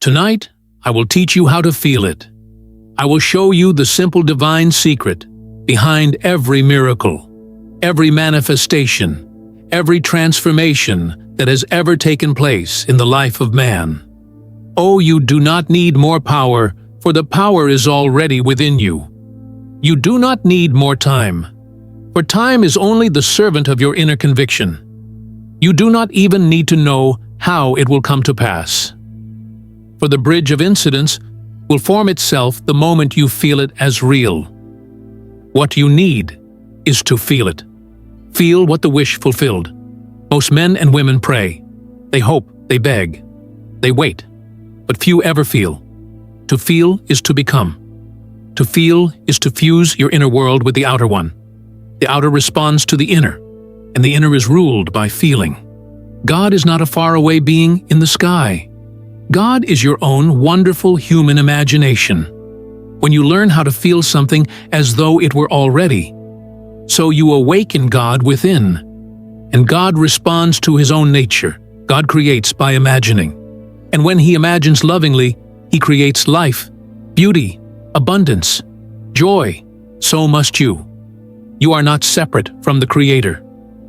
Tonight, I will teach you how to feel it. I will show you the simple divine secret behind every miracle, every manifestation, every transformation that has ever taken place in the life of man. Oh, you do not need more power, for the power is already within you. You do not need more time, for time is only the servant of your inner conviction. You do not even need to know how it will come to pass. For the bridge of incidents will form itself the moment you feel it as real. What you need is to feel it. Feel what the wish fulfilled. Most men and women pray. They hope, they beg, they wait, but few ever feel. To feel is to become. To feel is to fuse your inner world with the outer one. The outer responds to the inner, and the inner is ruled by feeling. God is not a faraway being in the sky. God is your own wonderful human imagination. When you learn how to feel something as though it were already, so you awaken God within, and God responds to His own nature. God creates by imagining. And when He imagines lovingly, He creates life, beauty, abundance, joy. So must you. You are not separate from the Creator.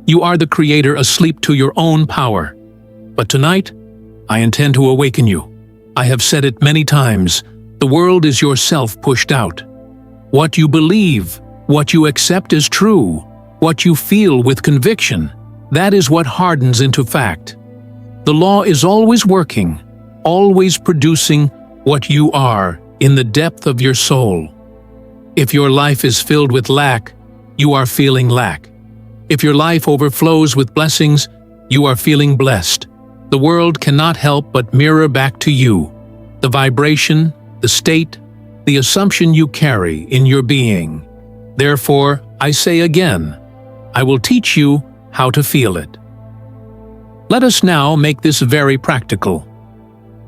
You are the Creator asleep to your own power. But tonight, I intend to awaken you. I have said it many times. The world is yourself pushed out. What you believe, what you accept as true, what you feel with conviction, that is what hardens into fact. The law is always working, always producing what you are in the depth of your soul. If your life is filled with lack, you are feeling lack. If your life overflows with blessings, you are feeling blessed. The world cannot help but mirror back to you the vibration, the state, the assumption you carry in your being. Therefore, I say again, I will teach you how to feel it. Let us now make this very practical.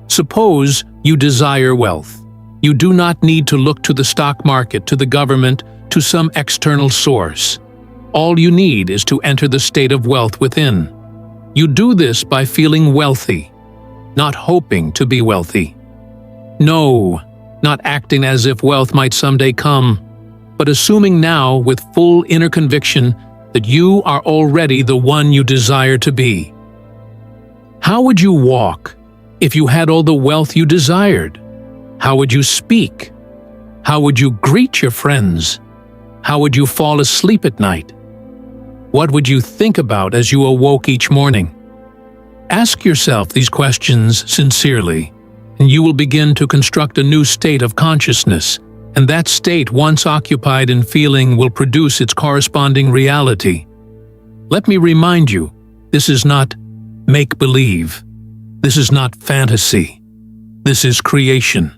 Suppose you desire wealth. You do not need to look to the stock market, to the government, to some external source. All you need is to enter the state of wealth within. You do this by feeling wealthy, not hoping to be wealthy. No, not acting as if wealth might someday come, but assuming now with full inner conviction that you are already the one you desire to be. How would you walk if you had all the wealth you desired? How would you speak? How would you greet your friends? How would you fall asleep at night? What would you think about as you awoke each morning? Ask yourself these questions sincerely, and you will begin to construct a new state of consciousness, and that state, once occupied in feeling, will produce its corresponding reality. Let me remind you, this is not make-believe. This is not fantasy. This is creation.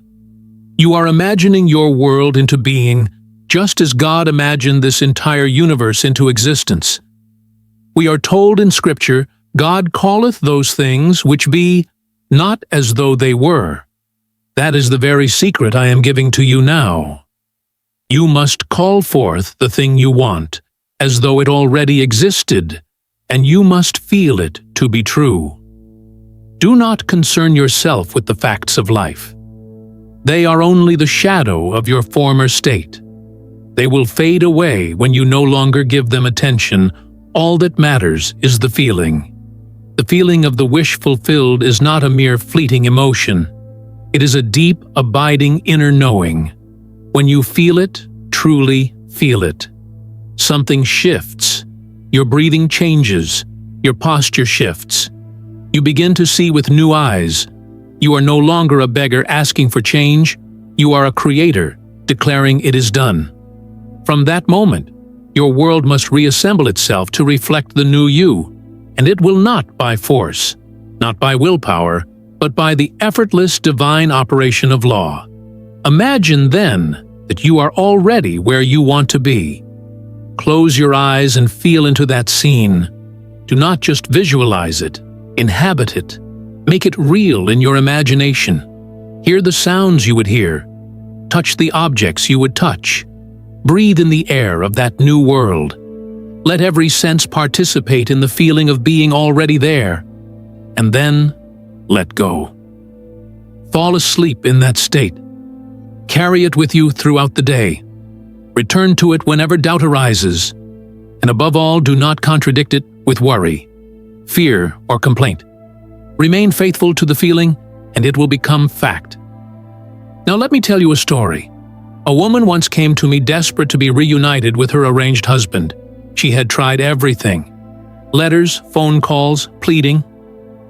You are imagining your world into being, just as God imagined this entire universe into existence. We are told in Scripture, God calleth those things which be not as though they were. That is the very secret I am giving to you now. You must call forth the thing you want, as though it already existed, and you must feel it to be true. Do not concern yourself with the facts of life. They are only the shadow of your former state. They will fade away when you no longer give them attention. All that matters is the feeling. The feeling of the wish fulfilled is not a mere fleeting emotion. It is a deep, abiding inner knowing. When you feel it, truly feel it, something shifts. Your breathing changes. Your posture shifts. You begin to see with new eyes. You are no longer a beggar asking for change. You are a creator, declaring it is done. From that moment, your world must reassemble itself to reflect the new you, and it will not by force, not by willpower, but by the effortless divine operation of law. Imagine then that you are already where you want to be. Close your eyes and feel into that scene. Do not just visualize it, inhabit it. Make it real in your imagination. Hear the sounds you would hear. Touch the objects you would touch. Breathe in the air of that new world. Let every sense participate in the feeling of being already there. And then, let go. Fall asleep in that state. Carry it with you throughout the day. Return to it whenever doubt arises. And above all, do not contradict it with worry, fear, or complaint. Remain faithful to the feeling, and it will become fact. Now let me tell you a story. A woman once came to me desperate to be reunited with her arranged husband. She had tried everything. Letters, phone calls, pleading.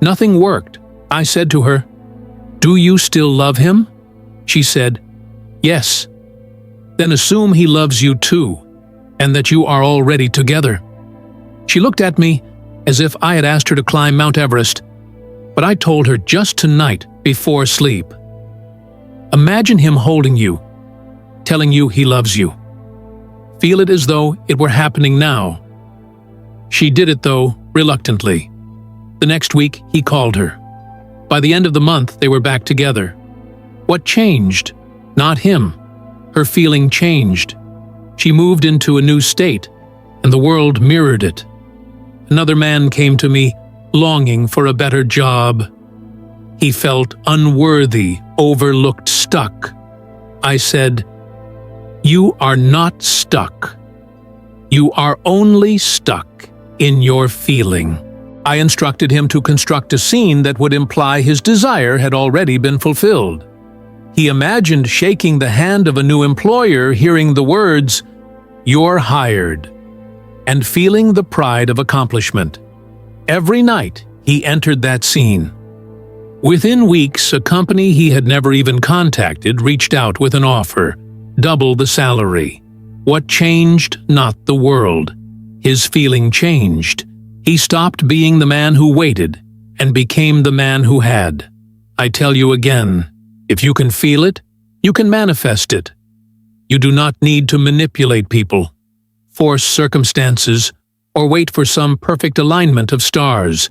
Nothing worked. I said to her, "Do you still love him?" She said, "Yes." "Then assume he loves you too, and that you are already together." She looked at me as if I had asked her to climb Mount Everest, but I told her just tonight before sleep. Imagine him holding you, telling you he loves you. Feel it as though it were happening now. She did it, though, reluctantly. The next week, he called her. By the end of the month, they were back together. What changed? Not him. Her feeling changed. She moved into a new state, and the world mirrored it. Another man came to me, longing for a better job. He felt unworthy, overlooked, stuck. I said, "You are not stuck. You are only stuck in your feeling." I instructed him to construct a scene that would imply his desire had already been fulfilled. He imagined shaking the hand of a new employer, hearing the words, "You're hired," and feeling the pride of accomplishment. Every night, he entered that scene. Within weeks, a company he had never even contacted reached out with an offer, double the salary. What changed? Not the world. His feeling changed. He stopped being the man who waited and became the man who had. I tell you again, if you can feel it, you can manifest it. You do not need to manipulate people, force circumstances, or wait for some perfect alignment of stars.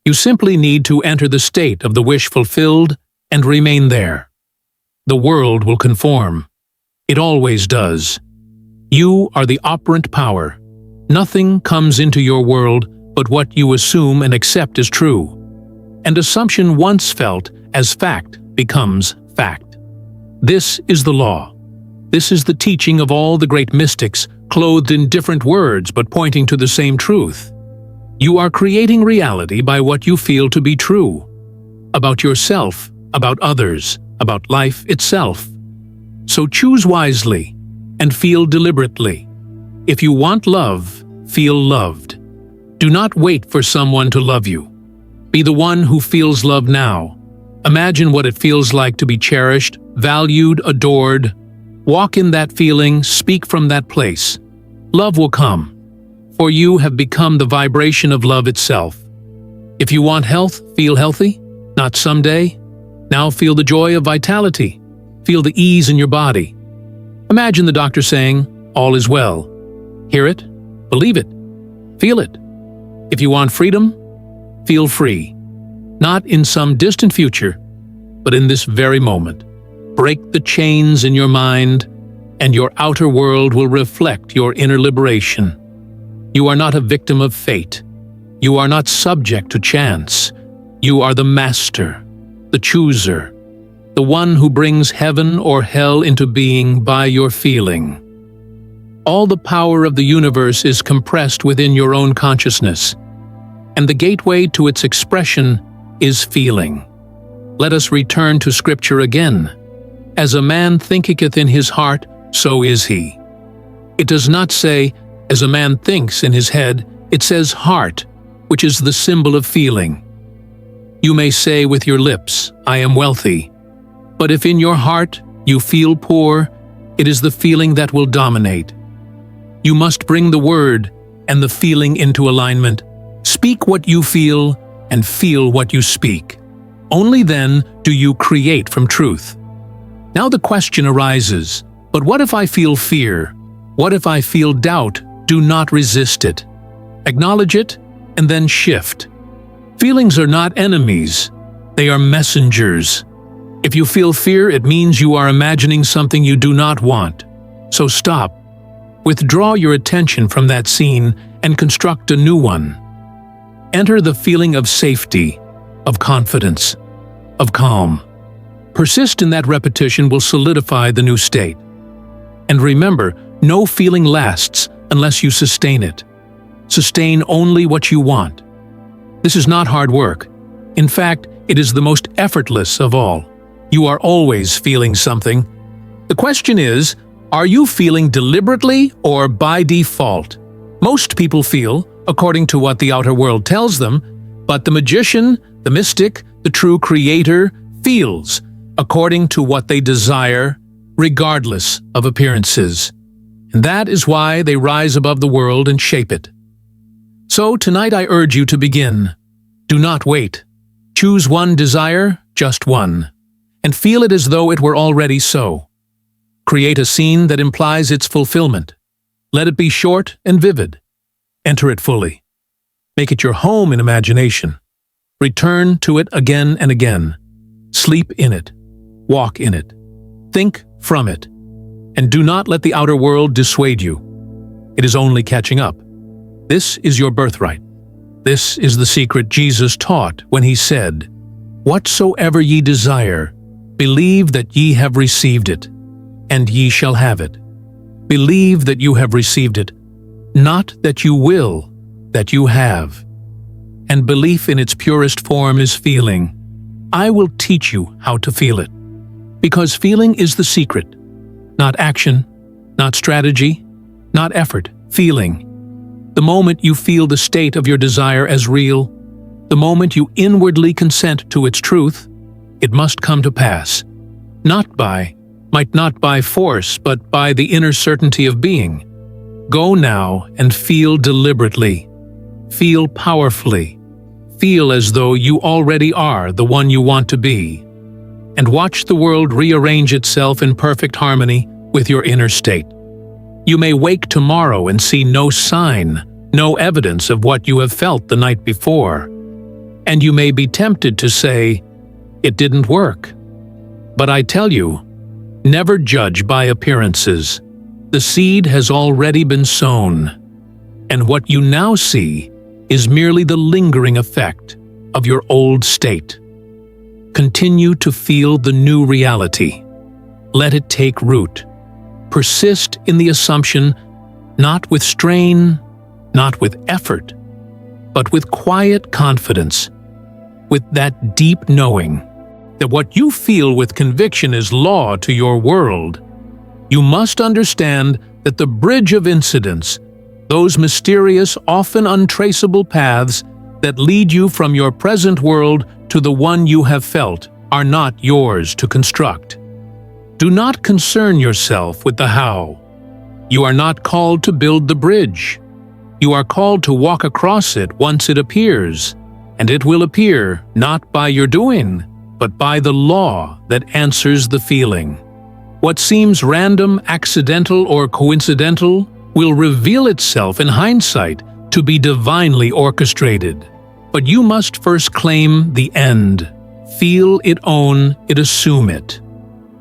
You simply need to enter the state of the wish fulfilled and remain there. The world will conform. It always does. You are the operant power. Nothing comes into your world but what you assume and accept as true. And assumption once felt as fact becomes fact. This is the law. This is the teaching of all the great mystics, clothed in different words but pointing to the same truth. You are creating reality by what you feel to be true. About yourself, about others, about life itself. So choose wisely and feel deliberately. If you want love, feel loved. Do not wait for someone to love you. Be the one who feels love now. Imagine what it feels like to be cherished, valued, adored. Walk in that feeling, speak from that place. Love will come, for you have become the vibration of love itself. If you want health, feel healthy, not someday. Now feel the joy of vitality. Feel the ease in your body. Imagine the doctor saying, "All is well." Hear it, believe it, feel it. If you want freedom, feel free. Not in some distant future, but in this very moment. Break the chains in your mind, and your outer world will reflect your inner liberation. You are not a victim of fate. You are not subject to chance. You are the master, the chooser, the one who brings heaven or hell into being by your feeling. All the power of the universe is compressed within your own consciousness, and the gateway to its expression is feeling. Let us return to Scripture again. As a man thinketh in his heart, so is he. It does not say, as a man thinks in his head, it says heart, which is the symbol of feeling. You may say with your lips, "I am wealthy," but if in your heart you feel poor, it is the feeling that will dominate. You must bring the word and the feeling into alignment. Speak what you feel and feel what you speak. Only then do you create from truth. Now the question arises, but what if I feel fear? What if I feel doubt? Do not resist it. Acknowledge it and then shift. Feelings are not enemies. They are messengers. If you feel fear, it means you are imagining something you do not want. So stop. Withdraw your attention from that scene and construct a new one. Enter the feeling of safety, of confidence, of calm. Persist in that repetition will solidify the new state. And remember, no feeling lasts unless you sustain it. Sustain only what you want. This is not hard work. In fact, it is the most effortless of all. You are always feeling something. The question is, are you feeling deliberately or by default? Most people feel, according to what the outer world tells them, but the magician, the mystic, the true creator feels according to what they desire, regardless of appearances. And that is why they rise above the world and shape it. So tonight I urge you to begin. Do not wait. Choose one desire, just one, and feel it as though it were already so. Create a scene that implies its fulfillment. Let it be short and vivid. Enter it fully. Make it your home in imagination. Return to it again and again. Sleep in it. Walk in it. Think from it. And do not let the outer world dissuade you. It is only catching up. This is your birthright. This is the secret Jesus taught when he said, "Whatsoever ye desire, believe that ye have received it, and ye shall have it." Believe that you have received it, not that you will, that you have. And belief in its purest form is feeling. I will teach you how to feel it. Because feeling is the secret. Not action, not strategy, not effort, feeling. The moment you feel the state of your desire as real, the moment you inwardly consent to its truth, it must come to pass. Might not by force, but by the inner certainty of being. Go now and feel deliberately. Feel powerfully. Feel as though you already are the one you want to be. And watch the world rearrange itself in perfect harmony with your inner state. You may wake tomorrow and see no sign, no evidence of what you have felt the night before. And you may be tempted to say, "It didn't work." But I tell you, never judge by appearances. The seed has already been sown, and what you now see is merely the lingering effect of your old state. Continue to feel the new reality. Let it take root. Persist in the assumption, not with strain, not with effort, but with quiet confidence, with that deep knowing that what you feel with conviction is law to your world. You must understand that the bridge of incidents, those mysterious, often untraceable paths that lead you from your present world to the one you have felt, are not yours to construct. Do not concern yourself with the how. You are not called to build the bridge. You are called to walk across it once it appears, and it will appear not by your doing, but by the law that answers the feeling. What seems random, accidental, or coincidental will reveal itself in hindsight to be divinely orchestrated. But you must first claim the end. Feel it, own it, assume it.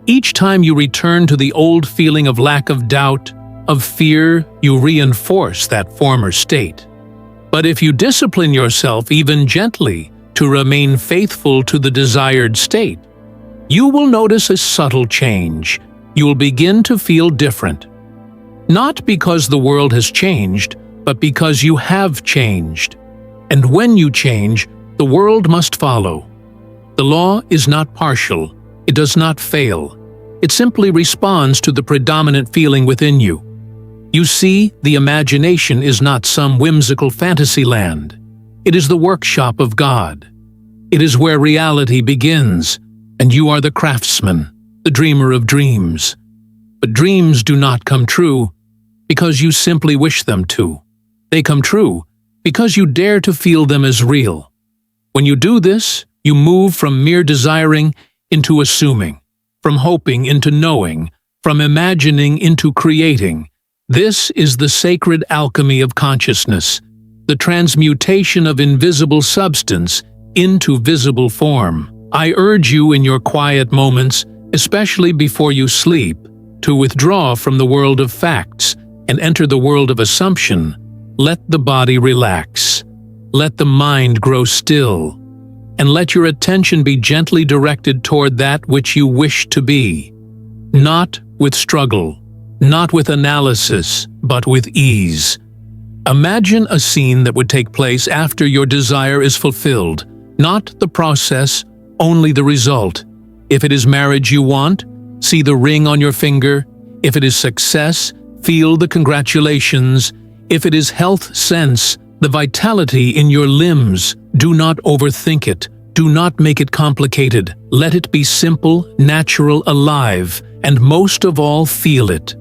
Each time you return to the old feeling of lack of doubt, of fear, you reinforce that former state. But if you discipline yourself even gently to remain faithful to the desired state, you will notice a subtle change. You will begin to feel different. Not because the world has changed, but because you have changed. And when you change, the world must follow. The law is not partial. It does not fail. It simply responds to the predominant feeling within you. You see, the imagination is not some whimsical fantasy land. It is the workshop of God. It is where reality begins, and you are the craftsman, the dreamer of dreams. But dreams do not come true because you simply wish them to. They come true because you dare to feel them as real. When you do this, you move from mere desiring into assuming, from hoping into knowing, from imagining into creating. This is the sacred alchemy of consciousness, the transmutation of invisible substance into visible form. I urge you in your quiet moments, especially before you sleep, to withdraw from the world of facts and enter the world of assumption. Let the body relax. Let the mind grow still. and let your attention be gently directed toward that which you wish to be. Not with struggle, not with analysis, but with ease. Imagine a scene that would take place after your desire is fulfilled, not the process, only the result. If it is marriage you want, see the ring on your finger. If it is success, feel the congratulations. If it is health, sense the vitality in your limbs. Do not overthink it. Do not make it complicated. Let it be simple, natural, alive, and most of all, feel it.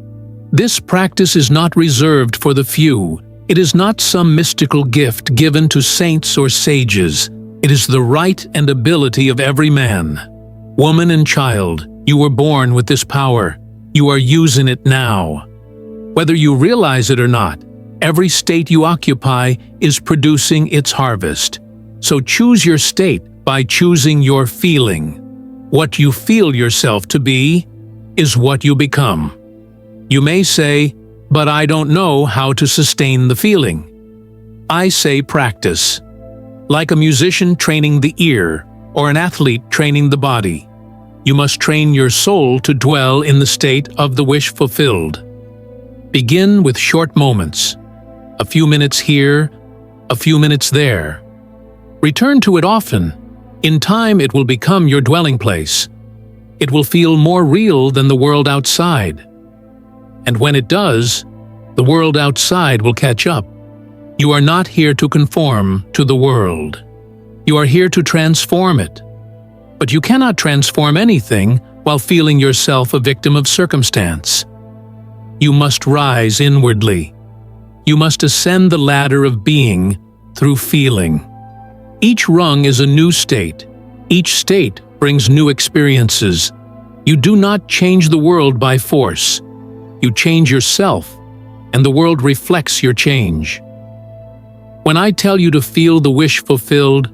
This practice is not reserved for the few. It is not some mystical gift given to saints or sages. It is the right and ability of every man. Woman and child, you were born with this power. You are using it now. Whether you realize it or not, every state you occupy is producing its harvest. So choose your state by choosing your feeling. What you feel yourself to be is what you become. You may say, "But I don't know how to sustain the feeling." I say practice. Like a musician training the ear or an athlete training the body, you must train your soul to dwell in the state of the wish fulfilled. Begin with short moments, a few minutes here, a few minutes there. Return to it often. In time it will become your dwelling place. It will feel more real than the world outside. And when it does, the world outside will catch up. You are not here to conform to the world. You are here to transform it. But you cannot transform anything while feeling yourself a victim of circumstance. You must rise inwardly. You must ascend the ladder of being through feeling. Each rung is a new state. Each state brings new experiences. You do not change the world by force. You change yourself, and the world reflects your change. When I tell you to feel the wish fulfilled,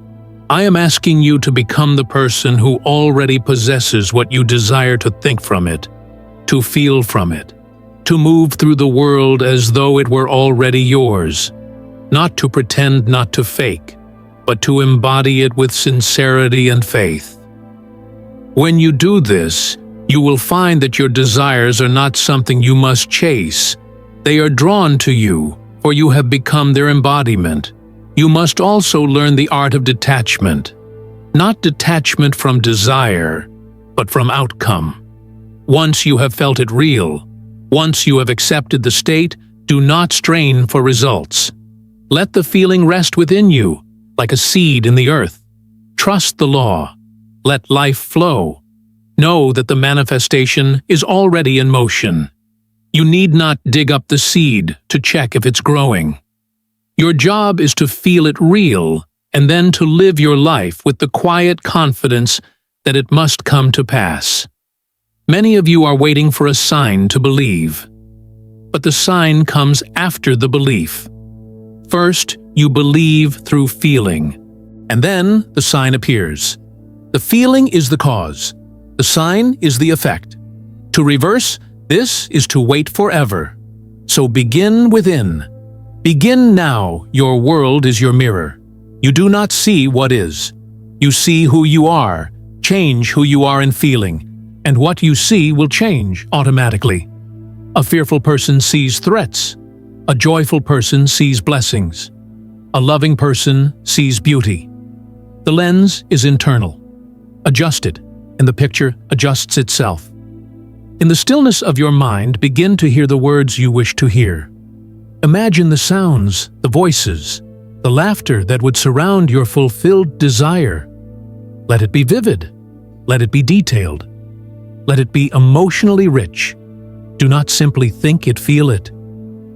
I am asking you to become the person who already possesses what you desire to think from it, to feel from it, to move through the world as though it were already yours, not to pretend, not to fake, but to embody it with sincerity and faith. When you do this, you will find that your desires are not something you must chase. They are drawn to you, for you have become their embodiment. You must also learn the art of detachment. Not detachment from desire, but from outcome. Once you have felt it real, once you have accepted the state, do not strain for results. Let the feeling rest within you, like a seed in the earth. Trust the law. Let life flow. Know that the manifestation is already in motion. You need not dig up the seed to check if it's growing. Your job is to feel it real and then to live your life with the quiet confidence that it must come to pass. Many of you are waiting for a sign to believe. But the sign comes after the belief. First, you believe through feeling, and then the sign appears. The feeling is the cause. The sign is the effect. To reverse this is to wait forever. So begin within. Begin now. Your world is your mirror. You do not see what is. You see who you are. Change who you are in feeling, and what you see will change automatically. A fearful person sees threats. A joyful person sees blessings. A loving person sees beauty. The lens is internal. Adjust it, and the picture adjusts itself. In the stillness of your mind, begin to hear the words you wish to hear. Imagine the sounds, the voices, the laughter that would surround your fulfilled desire. Let it be vivid. Let it be detailed. Let it be emotionally rich. Do not simply think it, feel it.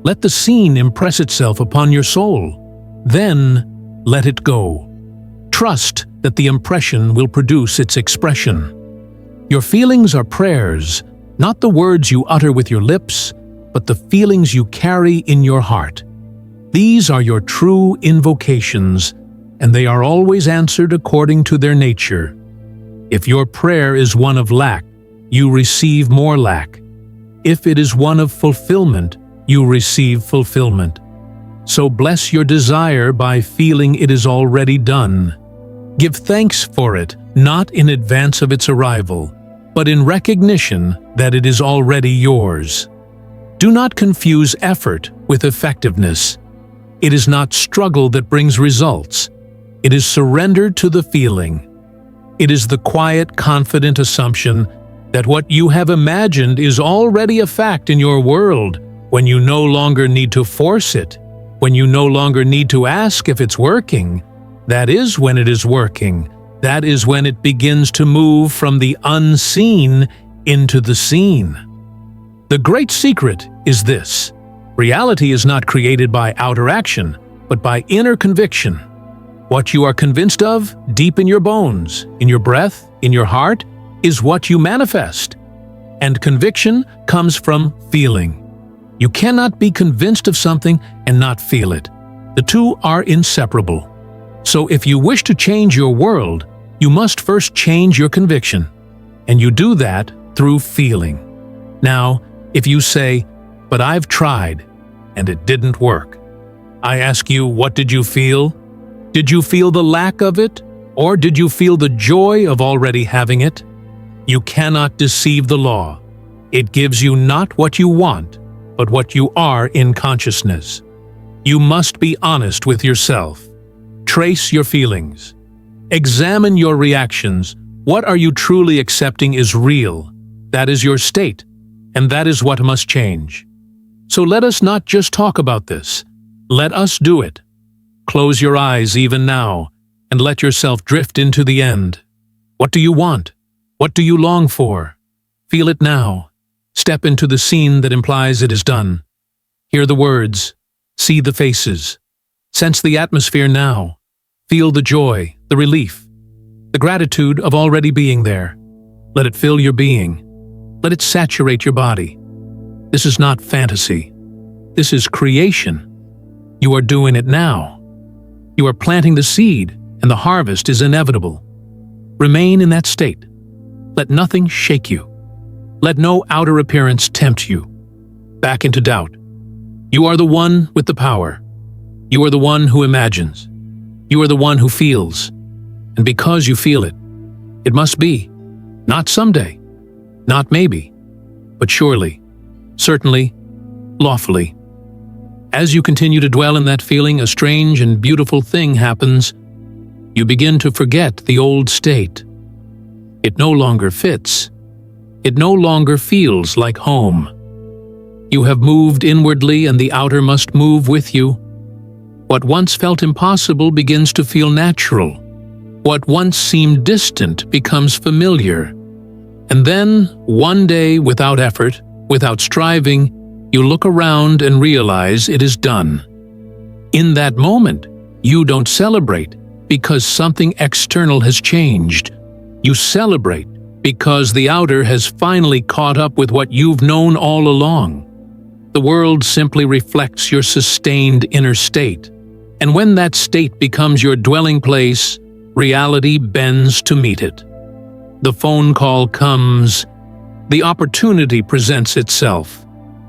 Let the scene impress itself upon your soul. Then, let it go. Trust that the impression will produce its expression. Your feelings are prayers, not the words you utter with your lips, but the feelings you carry in your heart. These are your true invocations, and they are always answered according to their nature. If your prayer is one of lack, you receive more lack. If it is one of fulfillment, you receive fulfillment. So bless your desire by feeling it is already done. Give thanks for it, not in advance of its arrival, but in recognition that it is already yours. Do not confuse effort with effectiveness. It is not struggle that brings results. It is surrender to the feeling. It is the quiet, confident assumption that what you have imagined is already a fact in your world when you no longer need to force it, when you no longer need to ask if it's working. That is when it is working. That is when it begins to move from the unseen into the seen. The great secret is this: reality is not created by outer action, but by inner conviction. What you are convinced of, deep in your bones, in your breath, in your heart, is what you manifest. And conviction comes from feeling. You cannot be convinced of something and not feel it. The two are inseparable. So if you wish to change your world, you must first change your conviction. And you do that through feeling. Now, if you say, "But I've tried, and it didn't work," I ask you, what did you feel? Did you feel the lack of it, or did you feel the joy of already having it? You cannot deceive the law. It gives you not what you want, but what you are in consciousness. You must be honest with yourself. Trace your feelings. Examine your reactions. What are you truly accepting is real? That is your state, and that is what must change. So let us not just talk about this. Let us do it. Close your eyes even now, and let yourself drift into the end. What do you want? What do you long for? Feel it now. Step into the scene that implies it is done. Hear the words. See the faces. Sense the atmosphere now. Feel the joy, the relief, the gratitude of already being there. Let it fill your being. Let it saturate your body. This is not fantasy. This is creation. You are doing it now. You are planting the seed, and the harvest is inevitable. Remain in that state. Let nothing shake you. Let no outer appearance tempt you back into doubt. You are the one with the power. You are the one who imagines. You are the one who feels. And because you feel it, it must be. Not someday, not maybe, but surely, certainly, lawfully. As you continue to dwell in that feeling, a strange and beautiful thing happens. You begin to forget the old state. It no longer fits. It no longer feels like home. You have moved inwardly, and the outer must move with you. What once felt impossible begins to feel natural. What once seemed distant becomes familiar. And then, one day, without effort, without striving, you look around and realize it is done. In that moment, you don't celebrate because something external has changed. You celebrate because the outer has finally caught up with what you've known all along. The world simply reflects your sustained inner state. And when that state becomes your dwelling place, reality bends to meet it. The phone call comes. The opportunity presents itself.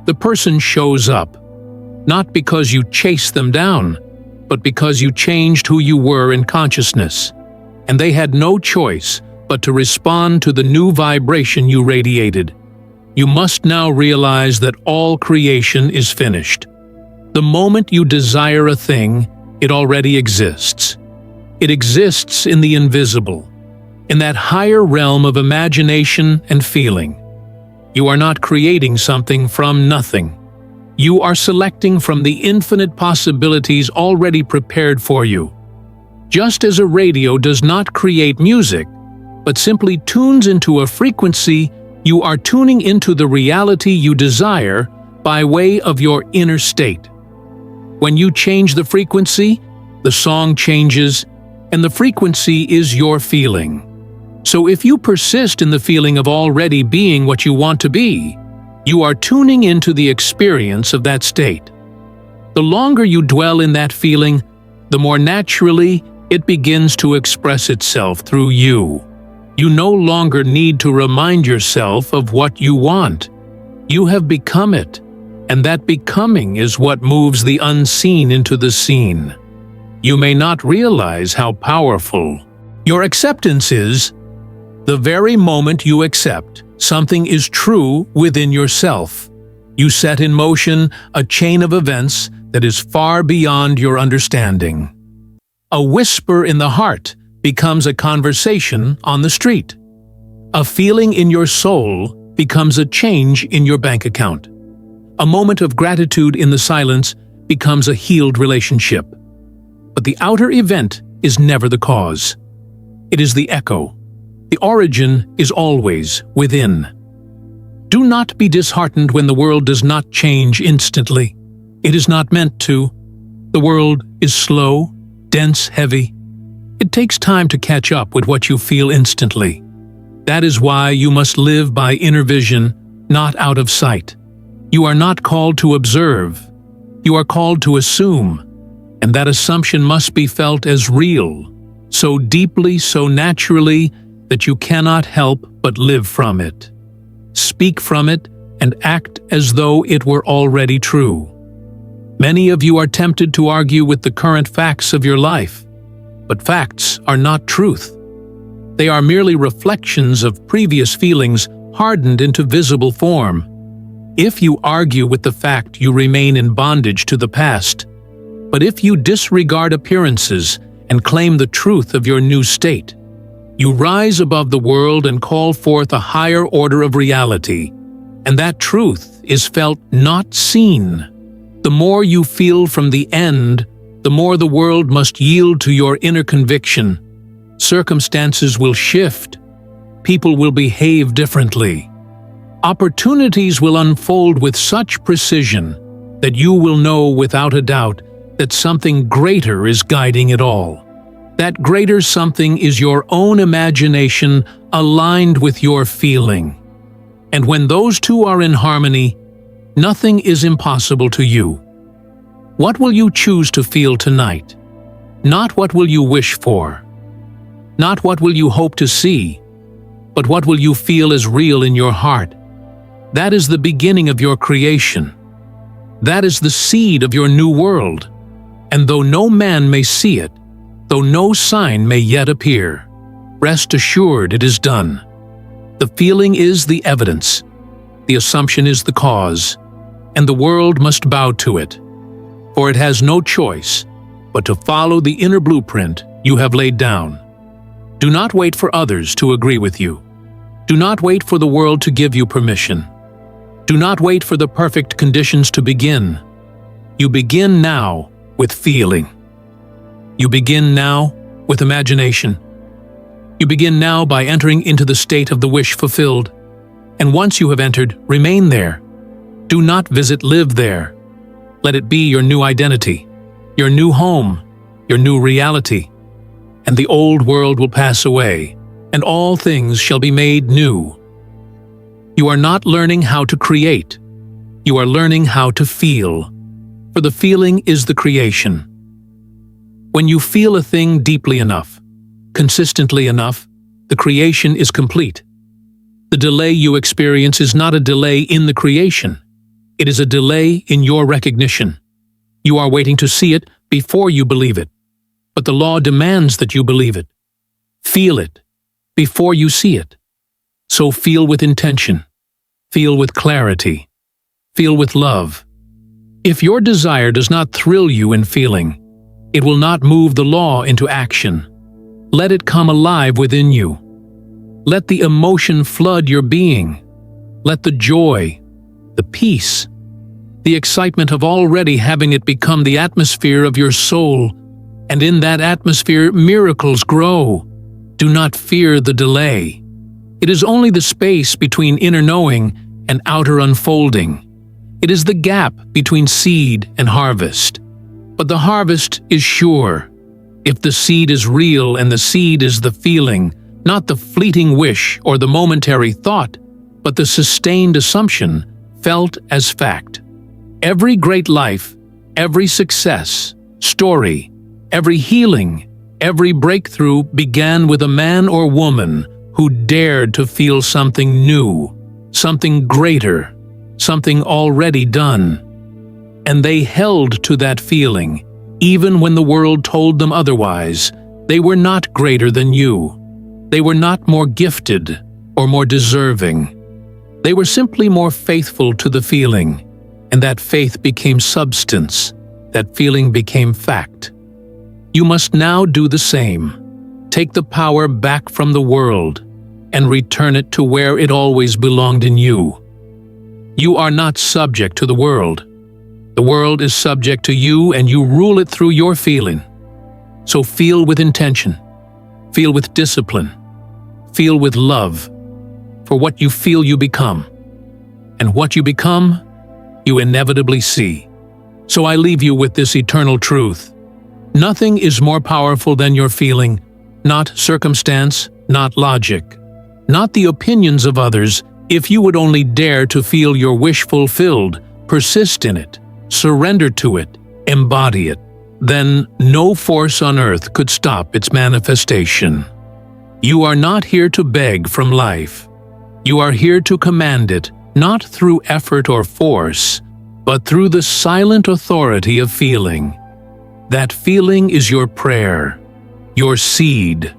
The person shows up, not because you chased them down, but because you changed who you were in consciousness, and they had no choice but to respond to the new vibration you radiated. You must now realize that all creation is finished. The moment you desire a thing, it already exists. It exists in the invisible, in that higher realm of imagination and feeling. You are not creating something from nothing. You are selecting from the infinite possibilities already prepared for you. Just as a radio does not create music, but simply tunes into a frequency, you are tuning into the reality you desire by way of your inner state. When you change the frequency, the song changes, and the frequency is your feeling. So if you persist in the feeling of already being what you want to be, you are tuning into the experience of that state. The longer you dwell in that feeling, the more naturally it begins to express itself through you. You no longer need to remind yourself of what you want. You have become it, and that becoming is what moves the unseen into the seen. You may not realize how powerful Your acceptance is the very moment you accept something is true within yourself. You set in motion a chain of events that is far beyond your understanding. A whisper in the heart becomes a conversation on the street. A feeling in your soul becomes a change in your bank account. A moment of gratitude in the silence becomes a healed relationship. But the outer event is never the cause. It is the echo. The origin is always within. Do not be disheartened when the world does not change instantly. It is not meant to. The world is slow, dense, heavy. It takes time to catch up with what you feel instantly. That is why you must live by inner vision, not out of sight. You are not called to observe. You are called to assume, and that assumption must be felt as real, so deeply, so naturally, that you cannot help but live from it. Speak from it and act as though it were already true. Many of you are tempted to argue with the current facts of your life, but facts are not truth. They are merely reflections of previous feelings hardened into visible form. If you argue with the fact, you remain in bondage to the past. But if you disregard appearances and claim the truth of your new state, you rise above the world and call forth a higher order of reality, and that truth is felt, not seen. The more you feel from the end, the more the world must yield to your inner conviction. Circumstances will shift. People will behave differently. Opportunities will unfold with such precision that you will know without a doubt that something greater is guiding it all. That greater something is your own imagination aligned with your feeling. And when those two are in harmony, nothing is impossible to you. What will you choose to feel tonight? Not what will you wish for. Not what will you hope to see, but what will you feel is real in your heart. That is the beginning of your creation. That is the seed of your new world. And though no man may see it, though no sign may yet appear, rest assured it is done. The feeling is the evidence, the assumption is the cause, and the world must bow to it, for it has no choice but to follow the inner blueprint you have laid down. Do not wait for others to agree with you. Do not wait for the world to give you permission. Do not wait for the perfect conditions to begin. You begin now with feeling. You begin now with imagination. You begin now by entering into the state of the wish fulfilled. And once you have entered, remain there. Do not visit, live there. Let it be your new identity, your new home, your new reality. And the old world will pass away, and all things shall be made new. You are not learning how to create. You are learning how to feel, for the feeling is the creation. When you feel a thing deeply enough, consistently enough, the creation is complete. The delay you experience is not a delay in the creation. It is a delay in your recognition. You are waiting to see it before you believe it. But the law demands that you believe it. Feel it before you see it. So feel with intention. Feel with clarity. Feel with love. If your desire does not thrill you in feeling, it will not move the law into action. Let it come alive within you. Let the emotion flood your being. Let the joy, the peace, the excitement of already having it become the atmosphere of your soul, and in that atmosphere miracles grow. Do not fear the delay. It is only the space between inner knowing and outer unfolding. It is the gap between seed and harvest. But the harvest is sure. If the seed is real and the seed is the feeling, not the fleeting wish or the momentary thought, but the sustained assumption felt as fact. Every great life, every success, story, every healing, every breakthrough began with a man or woman who dared to feel something new, something greater, something already done. And they held to that feeling, even when the world told them otherwise. They were not greater than you. They were not more gifted or more deserving. They were simply more faithful to the feeling, and that faith became substance. That feeling became fact. You must now do the same. Take the power back from the world and return it to where it always belonged in you. You are not subject to the world. The world is subject to you, and you rule it through your feeling. So feel with intention. Feel with discipline. Feel with love. For what you feel you become. And what you become, you inevitably see. So I leave you with this eternal truth. Nothing is more powerful than your feeling, not circumstance, not logic, not the opinions of others. If you would only dare to feel your wish fulfilled, persist in it, surrender to it, embody it, then no force on earth could stop its manifestation. You are not here to beg from life. You are here to command it, not through effort or force, but through the silent authority of feeling. That feeling is your prayer, your seed,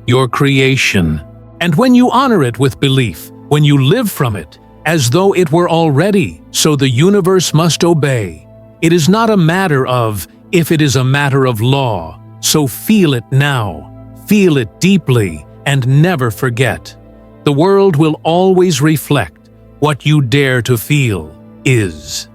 your creation. And when you honor it with belief, when you live from it, as though it were already, so the universe must obey. It is not a matter of if, it is a matter of law. So feel it now, feel it deeply, and never forget. The world will always reflect what you dare to feel is.